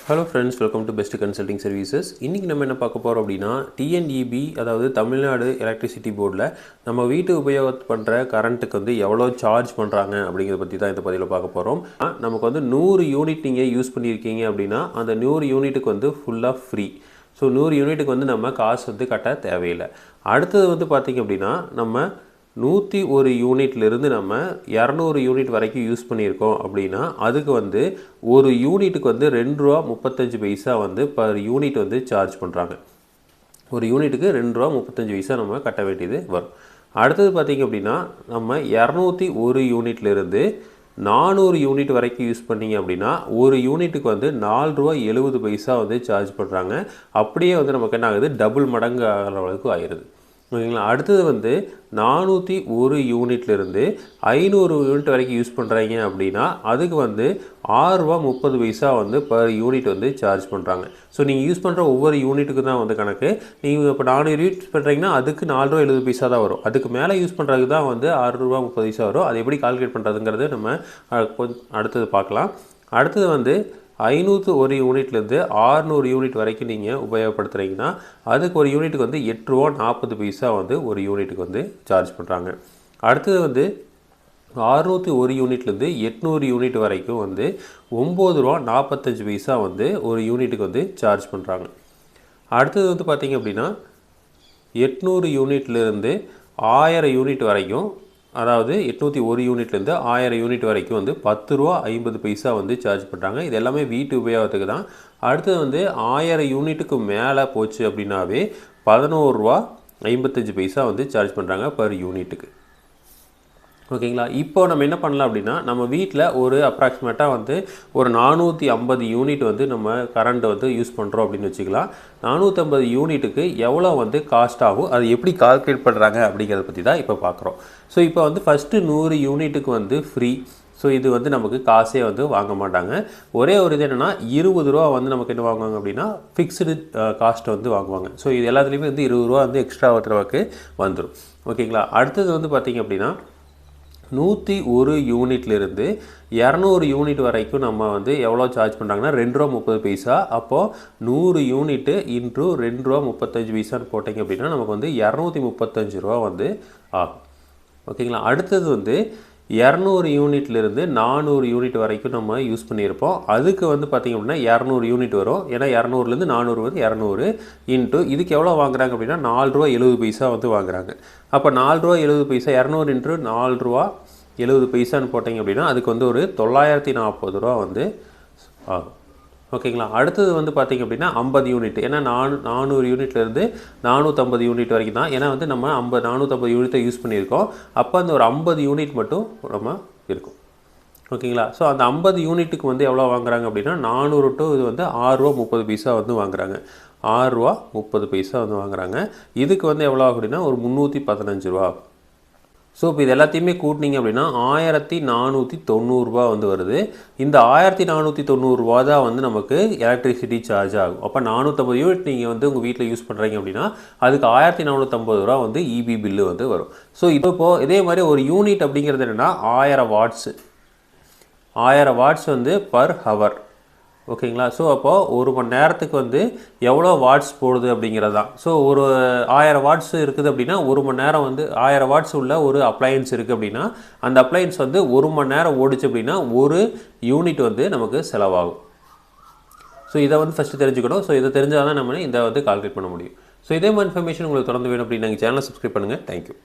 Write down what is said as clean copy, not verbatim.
Hello friends, welcome to Best Consulting Services. இன்னைக்கு நம்ம என்ன பார்க்க போறோம் அப்படினா TNEB அதாவது தமிழ்நாடு எலக்ட்ரிசிட்டி போர்ட்ல நம்ம வீட்டு உபயோகம் பண்ற கரண்ட்க்கு வந்து எவ்வளவு சார்ஜ் பண்றாங்க அப்படிங்கறத பத்தி தான் இந்த பதிவுல பார்க்க போறோம். நமக்கு வந்து 100 யூனிட் நீங்க யூஸ் பண்ணிருக்கீங்க அப்படினா அந்த 100 யூனிட்டுக்கு வந்து ஃபுல்லா ஃப்ரீ. சோ 100 யூனிட்டுக்கு வந்து நம்ம காசு வந்து கட்ட தேவையில்லை. அடுத்து வந்து பாத்தீங்க அப்படினா நம்ம 101 யூனிட்லேருந்து நம்ம 200 யூனிட் வரைக்கும் யூஸ் பண்ணியிருக்கோம் அப்படின்னா அதுக்கு வந்து ஒரு யூனிட்டுக்கு வந்து ₹2.35 வந்து பர் யூனிட் வந்து சார்ஜ் பண்ணுறாங்க. ஒரு யூனிட்டுக்கு ₹2.35 நம்ம கட்ட வேண்டியது வரும். அடுத்தது பார்த்திங்க அப்படின்னா நம்ம 201 யூனிட்லேருந்து 400 யூனிட் வரைக்கும் யூஸ் பண்ணிங்க அப்படின்னா ஒரு யூனிட்டுக்கு வந்து ₹4.70 வந்து சார்ஜ் பண்ணுறாங்க. அப்படியே வந்து நமக்கு என்ன ஆகுது, டபுள் மடங்கு ஆகிற அளவுக்கு ஆயிடுது. ஓகேங்களா. அடுத்தது வந்து 401 யூனிட்லேருந்து 500 யூனிட் வரைக்கும் யூஸ் பண்ணுறீங்க அப்படின்னா அதுக்கு வந்து ₹6.30 வந்து பர் யூனிட் வந்து சார்ஜ் பண்ணுறாங்க. ஸோ நீங்கள் யூஸ் பண்ணுற ஒவ்வொரு யூனிட்டுக்கு தான் வந்து கணக்கு. நீங்கள் இப்போ 400 யூனிட் பண்ணுறீங்கன்னா அதுக்கு ₹4.70 தான் வரும். அதுக்கு மேலே யூஸ் பண்ணுறதுக்கு தான் வந்து ₹6.30 வரும். அது எப்படி கால்குலேட் பண்ணுறதுங்கிறது நம்ம அடுத்தது பார்க்கலாம். அடுத்தது வந்து 501 யூனிட்லேருந்து 600 யூனிட் வரைக்கும் நீங்கள் உபயோகப்படுத்துகிறீங்கன்னா அதுக்கு ஒரு யூனிட்டுக்கு வந்து ₹8.40 வந்து ஒரு யூனிட்டுக்கு வந்து சார்ஜ் பண்ணுறாங்க. அடுத்தது வந்து 601 யூனிட்லேருந்து 800 யூனிட் வரைக்கும் வந்து ₹9.45 வந்து ஒரு யூனிட்டுக்கு வந்து சார்ஜ் பண்ணுறாங்க. அடுத்தது வந்து பார்த்திங்க அப்படின்னா 800 யூனிட்லேருந்து 1000 யூனிட் வரைக்கும், அதாவது 801 யூனிட்லேருந்து 1000 யூனிட் வரைக்கும் வந்து ₹10.50 வந்து சார்ஜ் பண்ணுறாங்க. இது எல்லாமே வீட்டு உபயோகத்துக்கு தான். அடுத்தது வந்து 1000 யூனிட்டுக்கு மேலே போச்சு அப்படின்னாவே ₹11.55 வந்து சார்ஜ் பண்ணுறாங்க பர் யூனிட்டுக்கு. ஓகேங்களா. இப்போ நம்ம என்ன பண்ணலாம் அப்படின்னா நம்ம வீட்டில் ஒரு அப்ராக்சிமேட்டாக வந்து ஒரு 450 யூனிட் வந்து நம்ம கரண்ட் வந்து யூஸ் பண்ணுறோம் அப்படின்னு வச்சுக்கலாம். 450 யூனிட்டுக்கு எவ்வளோ வந்து காஸ்ட் ஆகும், அது எப்படி கால்குலேட் பண்ணுறாங்க அப்படிங்கிறத பற்றி தான் இப்போ பார்க்குறோம். ஸோ இப்போ வந்து ஃபஸ்ட்டு 100 யூனிட்டுக்கு வந்து ஃப்ரீ. ஸோ இது வந்து நமக்கு காசே வந்து வாங்க மாட்டாங்க. ஒரே ஒரு இது என்னென்னா ₹20 வந்து நமக்கு என்ன வாங்குவாங்க அப்படின்னா ஃபிக்ஸ்டு காஸ்ட் வந்து வாங்குவாங்க. ஸோ இது எல்லாத்துலேயுமே வந்து ₹20 வந்து எக்ஸ்ட்ரா ஒருத்தரவுக்கு வந்துடும். ஓகேங்களா. அடுத்தது வந்து பார்த்திங்க அப்படின்னா 101 யூனிட்லேருந்து 200 யூனிட் வரைக்கும் நம்ம வந்து எவ்வளோ சார்ஜ் பண்ணுறாங்கன்னா ₹2.30. அப்போது 100 யூனிட்டு இன்ட்ரு ₹2.35 போட்டிங்க அப்படின்னா நமக்கு வந்து ₹235 வந்து ஆகும். ஓகேங்களா. அடுத்தது வந்து 200 யூனிட்லேருந்து 400 யூனிட் வரைக்கும் நம்ம யூஸ் பண்ணியிருப்போம். அதுக்கு வந்து பார்த்திங்க அப்படின்னா 200 யூனிட் வரும். ஏன்னா 200லேருந்து 400 வந்து 200 இன்ட்டு இதுக்கு எவ்வளோ வாங்குறாங்க அப்படின்னா ₹4.70 வந்து வாங்குறாங்க. அப்போ ₹4.70 200 இன்ட்டு ₹4.70 போட்டிங்க அப்படின்னா அதுக்கு வந்து ஒரு ₹940 வந்து ஆகும். ஓகேங்களா. அடுத்தது வந்து பார்த்திங்க அப்படின்னா 50 யூனிட். ஏன்னா 400 யூனிட்லேருந்து 450 யூனிட் வரைக்கும் தான். ஏன்னா வந்து நம்ம 450 யூனிட்டை யூஸ் பண்ணியிருக்கோம். அப்போ அந்த ஒரு 50 யூனிட் மட்டும் நம்ம இருக்கும். ஓகேங்களா. ஸோ அந்த 50 யூனிட்டுக்கு வந்து எவ்வளோ வாங்குறாங்க அப்படின்னா 400 டு இது வந்து ₹6.30 வந்து வாங்குறாங்க. ₹6.30 வந்து வாங்குறாங்க. இதுக்கு வந்து எவ்வளோ ஆகும் அப்படின்னா ஒரு ₹315. ஸோ இப்போ இது எல்லாத்தையுமே கூட்டினீங்க அப்படின்னா ₹1490 வந்து வருது. இந்த ₹1490 தான் வந்து நமக்கு எலக்ட்ரிசிட்டி சார்ஜ் ஆகும். அப்போ 450 யூனிட் நீங்கள் வந்து உங்கள் வீட்டில் யூஸ் பண்ணுறீங்க அப்படின்னா அதுக்கு ₹1450 வந்து இபி பில்லு வந்து வரும். ஸோ இப்போது இதே மாதிரி ஒரு யூனிட் அப்படிங்கிறது என்னென்னா 1000 வாட்ஸு. 1000 வாட்ஸ் வந்து பர் ஹவர். ஓகேங்களா. ஸோ அப்போது ஒரு மணி நேரத்துக்கு வந்து எவ்வளோ வாட்ஸ் போடுது அப்படிங்கிறது தான். ஸோ ஒரு 1000 வாட்ஸ் இருக்குது அப்படின்னா ஒரு மணி நேரம் வந்து 1000 வாட்ஸ் உள்ள ஒரு அப்ளையன்ஸ் இருக்குது அப்படின்னா அந்த அப்ளையன்ஸ் வந்து ஒரு மணி நேரம் ஓடிச்சு அப்படின்னா ஒரு யூனிட் வந்து நமக்கு செலவாகும். ஸோ இதை வந்து ஃபஸ்ட்டு தெரிஞ்சுக்கணும். ஸோ இதை தெரிஞ்சால் தான் நம்ம இதை வந்து கால்குலேட் பண்ண முடியும். ஸோ இதே மாதிரி இன்ஃபர்மேஷன் உங்களுக்கு தொடர்ந்து வேணும் அப்படின்னு எங்கள் சேனலை சப்ஸ்கிரைப் பண்ணுங்கள். தேங்க்யூ.